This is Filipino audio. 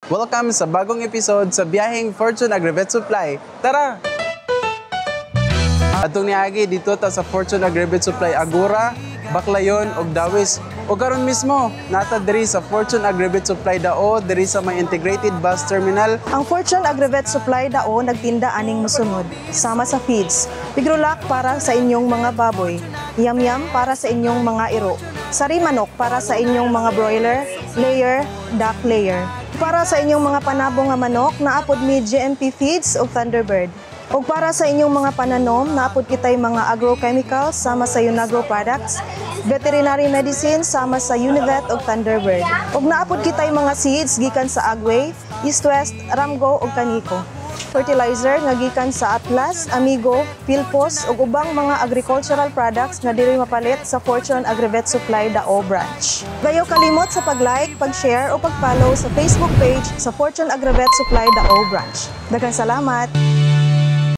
Welcome sa bagong episode sa biyaheng Fortune Agrivet Supply. Tara! Atong niagi dito ta sa Fortune Agrivet Supply Agora, Baclayon ug Dawis. O karon mismo, nata diri sa Fortune Agrivet Supply Dao, diri sa may integrated bus terminal. Ang Fortune Agrivet Supply Dao nagtinda aning mosunod, sama sa feeds, pigrulak para sa inyong mga baboy, yam-yam para sa inyong mga iro, sari manok para sa inyong mga broiler, layer, duck layer. Para sa inyong mga panabo nga manok, naapod mi GMP Feeds o Thunderbird. O para sa inyong mga pananom, naapod kitay mga agrochemicals sama sa Unagro Products, veterinary medicine sama sa Univet o Thunderbird. O naapod kitay mga seeds gikan sa Agway, East West, Ramgo o Kaniko. Fertilizer nga gikan sa Atlas, Amigo, Pilpos ug ubang mga agricultural products nga diri mapalit sa Fortune Agrivet Supply Dao branch. Gayo kalimot sa pag-like, pag-share o pag-follow sa Facebook page sa Fortune Agrivet Supply Dao branch. Daghang salamat.